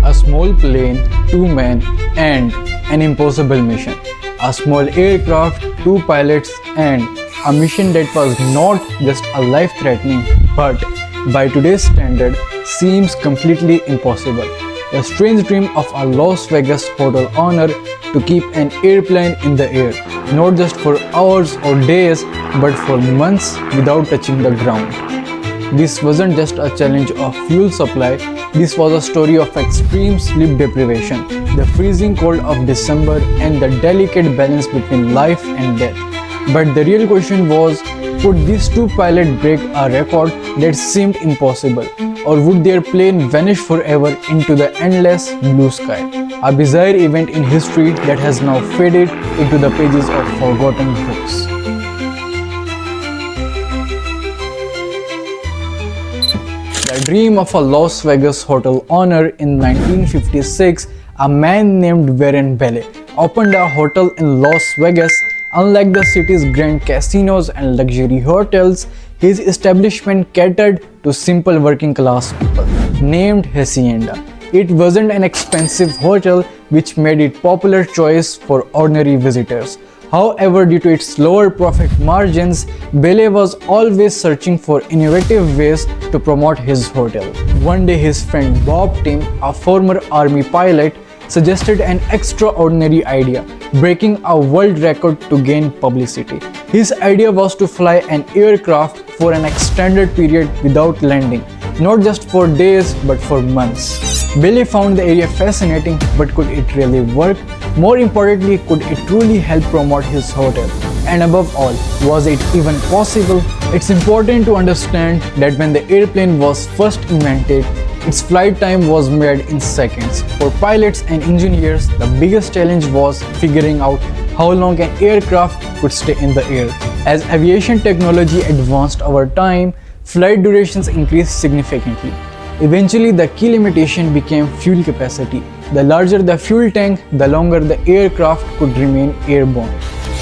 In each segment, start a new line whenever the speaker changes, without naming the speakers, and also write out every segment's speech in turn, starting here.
A small plane, 2 men, and an impossible mission. A small aircraft, 2 pilots, and a mission that was not just a life-threatening, but by today's standard seems completely impossible. A strange dream of a Las Vegas hotel owner to keep an airplane in the air, not just for hours or days, but for months without touching the ground. This wasn't just a challenge of fuel supply, this was a story of extreme sleep deprivation, the freezing cold of December, and the delicate balance between life and death. But the real question was, could these 2 pilots break a record that seemed impossible? Or would their plane vanish forever into the endless blue sky? A bizarre event in history that has now faded into the pages of forgotten books. The dream of a Las Vegas hotel owner in 1956, a man named Warren Bailey, opened a hotel in Las Vegas. Unlike the city's grand casinos and luxury hotels, his establishment catered to simple working class people. Named Hacienda, it wasn't an expensive hotel, which made it popular choice for ordinary visitors. However, due to its lower profit margins, Bailey was always searching for innovative ways to promote his hotel. One day his friend Bob Timm, a former army pilot, suggested an extraordinary idea, breaking a world record to gain publicity. His idea was to fly an aircraft for an extended period without landing, not just for days but for months. Bailey found the idea fascinating, but could it really work? More importantly, could it truly help promote his hotel? And above all, was it even possible? It's important to understand that when the airplane was first invented, its flight time was measured in seconds. For pilots and engineers, the biggest challenge was figuring out how long an aircraft could stay in the air. As aviation technology advanced over time, flight durations increased significantly. Eventually, the key limitation became fuel capacity. The larger the fuel tank, the longer the aircraft could remain airborne.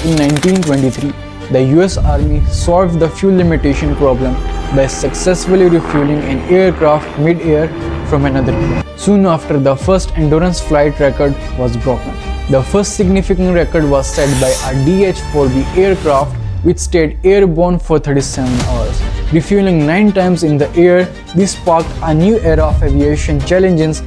In 1923, the US Army solved the fuel limitation problem by successfully refueling an aircraft mid-air from another plane. Soon after, the first endurance flight record was broken. The first significant record was set by a DH-4B aircraft which stayed airborne for 37 hours. Refueling 9 times in the air, this sparked a new era of aviation challenges,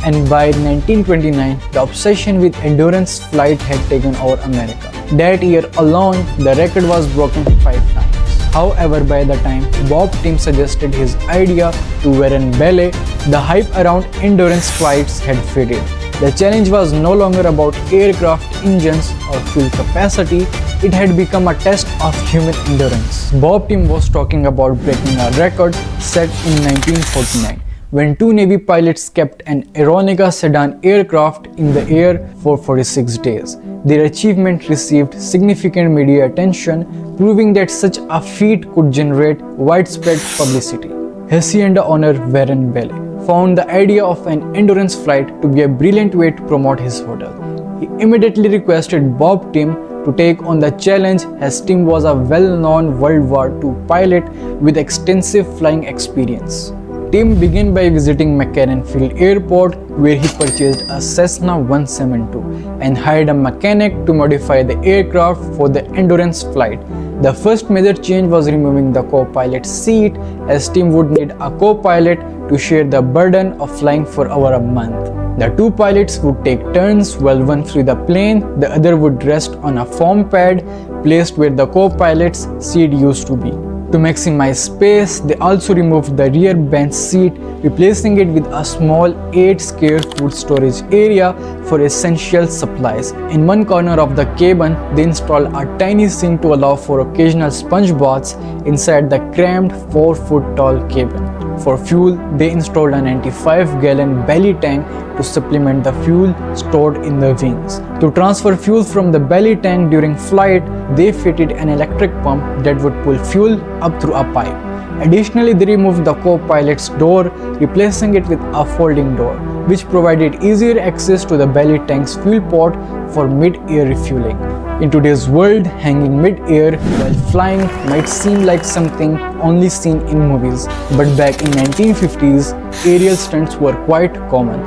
and by 1929, the obsession with endurance flight had taken over America. That year alone, the record was broken 5 times. However, by the time Bob Timm suggested his idea to Warren Bailey, the hype around endurance flights had faded. The challenge was no longer about aircraft engines or fuel capacity, it had become a test of human endurance. Bob Timm was talking about breaking a record set in 1949, when 2 Navy pilots kept an Aeronca sedan aircraft in the air for 46 days. Their achievement received significant media attention, proving that such a feat could generate widespread publicity. Hacienda owner Warren Bailey found the idea of an endurance flight to be a brilliant way to promote his hotel. He immediately requested Bob Timm to take on the challenge, as Timm was a well-known World War II pilot with extensive flying experience. Timm began by visiting McCarran Field Airport, where he purchased a Cessna 172 and hired a mechanic to modify the aircraft for the endurance flight. The first major change was removing the co-pilot's seat, as Timm would need a co-pilot to share the burden of flying for over a month. The 2 pilots would take turns while one flew the plane, the other would rest on a foam pad placed where the co-pilot's seat used to be. To maximize space, they also removed the rear bench seat, replacing it with a small 8 square foot storage area for essential supplies. In one corner of the cabin, they installed a tiny sink to allow for occasional sponge baths inside the cramped 4-foot tall cabin. For fuel, they installed a 95-gallon belly tank to supplement the fuel stored in the wings. To transfer fuel from the belly tank during flight, they fitted an electric pump that would pull fuel up through a pipe. Additionally, they removed the co-pilot's door, replacing it with a folding door, which provided easier access to the belly tank's fuel port for mid-air refueling. In today's world, hanging mid-air while flying might seem like something only seen in movies, but back in 1950s, aerial stunts were quite common.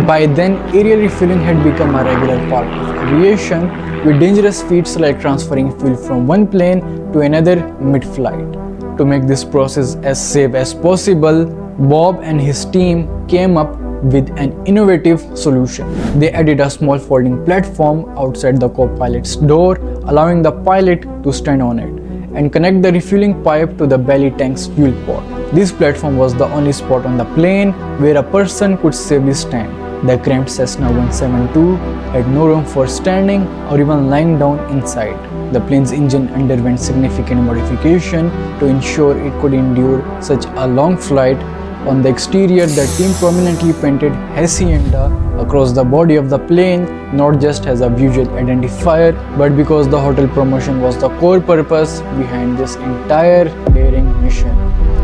By then, aerial refueling had become a regular part of aviation, with dangerous feats like transferring fuel from one plane to another mid-flight. To make this process as safe as possible, Bob and his team came up with an innovative solution. They added a small folding platform outside the co-pilot's door, allowing the pilot to stand on it and connect the refueling pipe to the belly tank's fuel pod. This platform was the only spot on the plane where a person could safely stand. The cramped Cessna 172 had no room for standing or even lying down inside. The plane's engine underwent significant modification to ensure it could endure such a long flight. On the exterior, the team prominently painted Hacienda across the body of the plane, not just as a visual identifier, but because the hotel promotion was the core purpose behind this entire daring mission.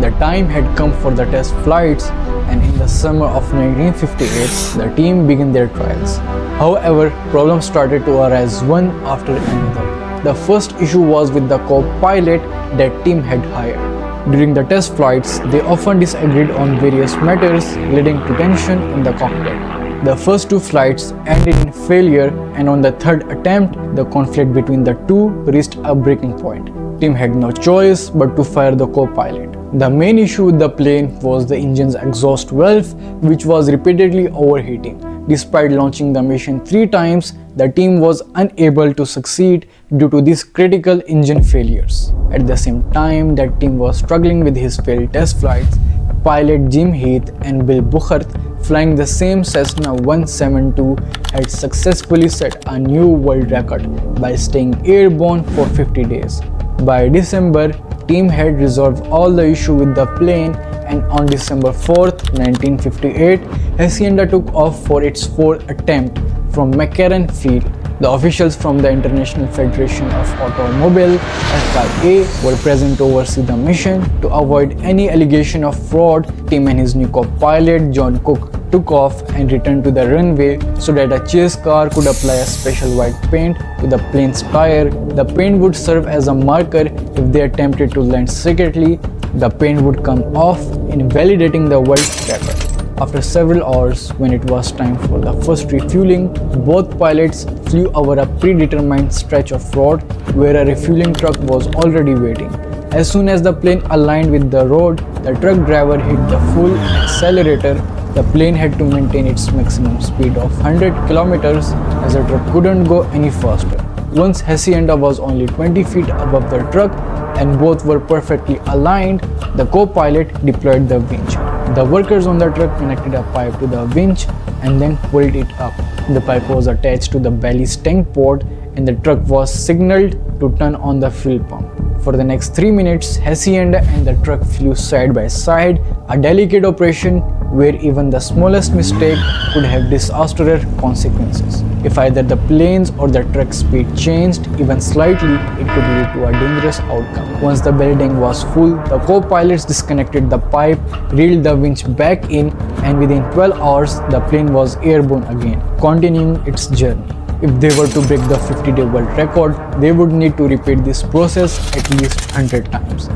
The time had come for the test flights, and in the summer of 1958, the team began their trials. However, problems started to arise one after another. The first issue was with the co-pilot that Timm had hired. During the test flights, they often disagreed on various matters, leading to tension in the cockpit. The first two flights ended in failure, and on the third attempt, the conflict between the two reached a breaking point. Timm had no choice but to fire the co-pilot. The main issue with the plane was the engine's exhaust valve, which was repeatedly overheating. Despite launching the mission 3 times, the team was unable to succeed due to these critical engine failures. At the same time that Timm was struggling with his failed test flights, pilot Jim Heath and Bill Buchert, flying the same Cessna 172, had successfully set a new world record by staying airborne for 50 days. By December, Timm had resolved all the issue with the plane, and on December 4th, 1958, Hacienda took off for its 4th attempt from McCarran Field. The officials from the International Federation of Automobile (FIA) were present to oversee the mission. To avoid any allegation of fraud, Timm and his new co-pilot John Cook took off and returned to the runway so that a chase car could apply a special white paint to the plane's tire. The paint would serve as a marker if they attempted to land secretly. The paint would come off, invalidating the world record. After several hours, when it was time for the first refueling, both pilots flew over a predetermined stretch of road where a refueling truck was already waiting. As soon as the plane aligned with the road, the truck driver hit the full accelerator. The plane had to maintain its maximum speed of 100 kilometers as the truck couldn't go any faster. Once Hacienda was only 20 feet above the truck and both were perfectly aligned, the co-pilot deployed the winch. The workers on the truck connected a pipe to the winch and then pulled it up. The pipe was attached to the belly's tank port, and the truck was signaled to turn on the fuel pump. For the next 3 minutes, Hacienda and the truck flew side by side, a delicate operation where even the smallest mistake could have disastrous consequences. If either the plane's or the truck's speed changed even slightly, it could lead to a dangerous outcome. Once the belly tank was full, the co-pilots disconnected the pipe, reeled the winch back in, and within 12 hours, the plane was airborne again, continuing its journey. If they were to break the 50-day world record, they would need to repeat this process at least 100 times.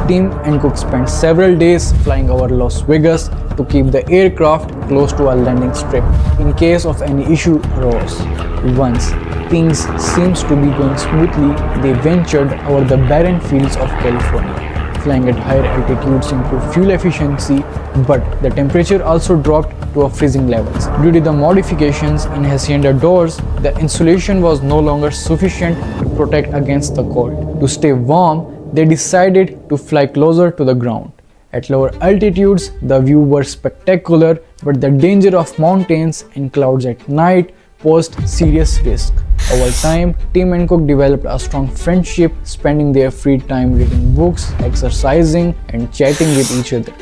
Timm and Cook spent several days flying over Las Vegas to keep the aircraft close to a landing strip in case of any issue arose. Once things seems to be going smoothly, they ventured over the barren fields of California. Flying at higher altitudes improved fuel efficiency, but the temperature also dropped to a freezing levels. Due to the modifications in Hacienda doors, the insulation was no longer sufficient to protect against the cold. To stay warm, they decided to fly closer to the ground. At lower altitudes, the views were spectacular, but the danger of mountains and clouds at night posed serious risk. Over time, Timm and Cook developed a strong friendship, spending their free time reading books, exercising, and chatting with each other.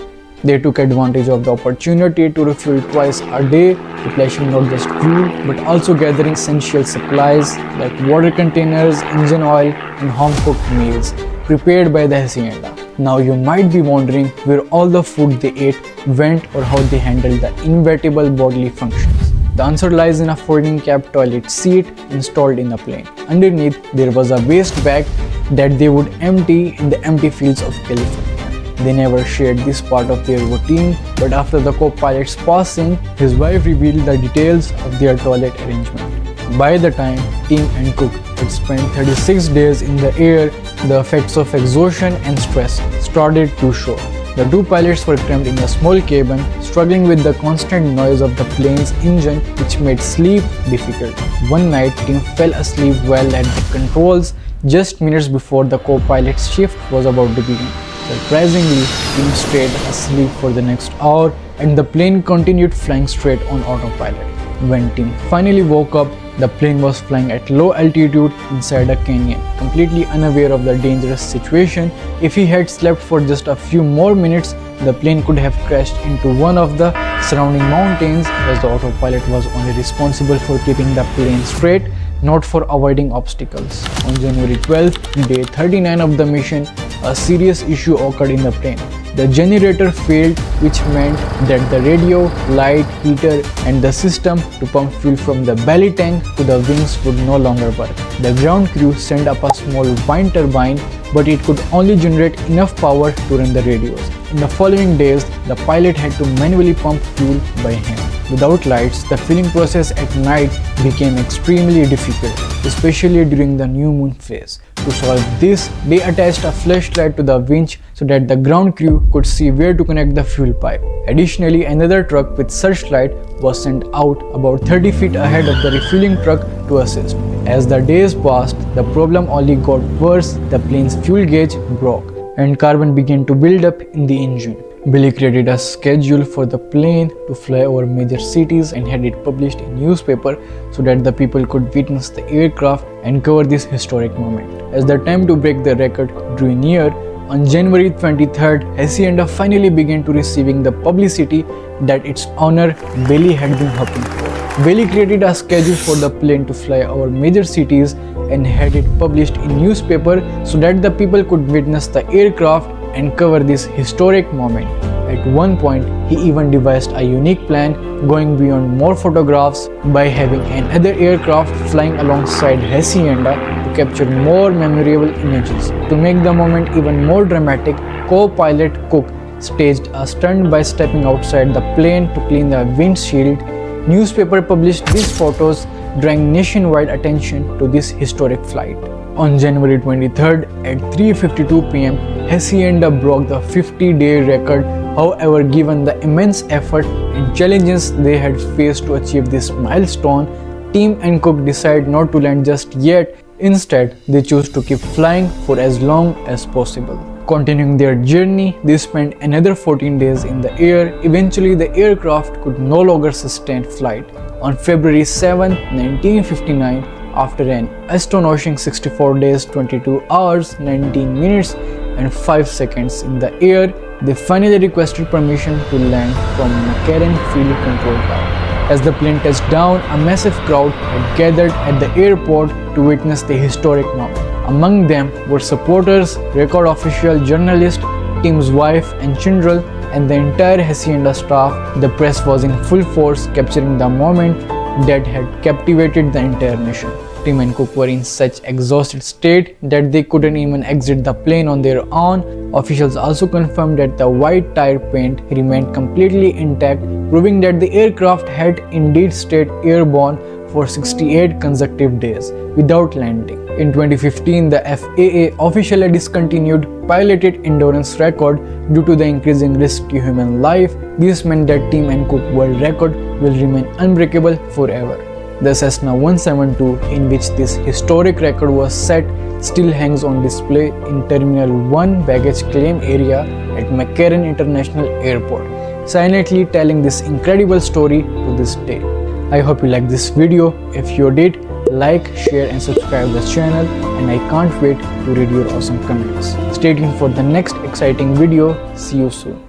They took advantage of the opportunity to refuel twice a day, replenishing not just fuel but also gathering essential supplies like water containers, engine oil, and home-cooked meals prepared by the Hacienda. Now you might be wondering where all the food they ate went or how they handled the inevitable bodily functions. The answer lies in a folding cap toilet seat installed in the plane. Underneath, there was a waste bag that they would empty in the empty fields of California. They never shared this part of their routine, but after the co-pilot's passing, his wife revealed the details of their toilet arrangement. By the time Timm and Cook had spent 36 days in the air, the effects of exhaustion and stress started to show. The two pilots were cramped in a small cabin, struggling with the constant noise of the plane's engine, which made sleep difficult. One night, Timm fell asleep while at the controls just minutes before the co-pilot's shift was about to begin. Surprisingly, Timm stayed asleep for the next hour and the plane continued flying straight on autopilot. When Timm finally woke up, the plane was flying at low altitude inside a canyon, completely unaware of the dangerous situation. If he had slept for just a few more minutes, the plane could have crashed into one of the surrounding mountains, as the autopilot was only responsible for keeping the plane straight, not for avoiding obstacles. On January 12th, day 39 of the mission, a serious issue occurred in the plane. The generator failed, which meant that the radio, light, heater, and the system to pump fuel from the belly tank to the wings would no longer work. The ground crew sent up a small wind turbine, but it could only generate enough power to run the radios. In the following days, the pilot had to manually pump fuel by hand. Without lights, the filling process at night became extremely difficult, especially during the new moon phase. To solve this, they attached a flashlight to the winch so that the ground crew could see where to connect the fuel pipe. Additionally, another truck with searchlight was sent out about 30 feet ahead of the refueling truck to assist. As the days passed, the problem only got worse. The plane's fuel gauge broke and carbon began to build up in the engine. Billy created a schedule for the plane to fly over major cities and had it published in newspaper so that the people could witness the aircraft and cover this historic moment. As the time to break the record drew near, on January 23rd, Hacienda finally began to receiving the publicity that its owner Billy had been hoping for. Billy created a schedule for the plane to fly over major cities and had it published in newspaper so that the people could witness the aircraft and cover this historic moment. At one point, he even devised a unique plan going beyond more photographs by having another aircraft flying alongside Hacienda to capture more memorable images. To make the moment even more dramatic, co-pilot Cook staged a stunt by stepping outside the plane to clean the windshield. Newspaper published these photos, drawing nationwide attention to this historic flight. On January 23rd at 3:52 p.m., Hacienda broke the 50-day record. However, given the immense effort and challenges they had faced to achieve this milestone, Timm and Cook decided not to land just yet. Instead, they chose to keep flying for as long as possible. Continuing their journey, they spent another 14 days in the air. Eventually, the aircraft could no longer sustain flight. On February 7, 1959, after an astonishing 64 days, 22 hours, 19 minutes, and 5 seconds in the air, they finally requested permission to land from McCarran Field Control Tower. As the plane touched down, a massive crowd had gathered at the airport to witness the historic moment. Among them were supporters, record official, journalists, Timm's wife and children, and the entire Hacienda staff. The press was in full force, capturing the moment that had captivated the entire nation. Timm and Cook were in such exhausted state that they couldn't even exit the plane on their own. Officials also confirmed that the white tire paint remained completely intact, proving that the aircraft had indeed stayed airborne for 68 consecutive days without landing. In 2015, the FAA officially discontinued piloted endurance record due to the increasing risk to human life. This meant that Timm and Cook world record will remain unbreakable forever. The Cessna 172, in which this historic record was set, still hangs on display in Terminal 1 baggage claim area at McCarran International Airport, silently telling this incredible story to this day. I hope you liked this video. If you did, like, share and subscribe the channel, and I can't wait to read your awesome comments. Stay tuned for the next exciting video. See you soon.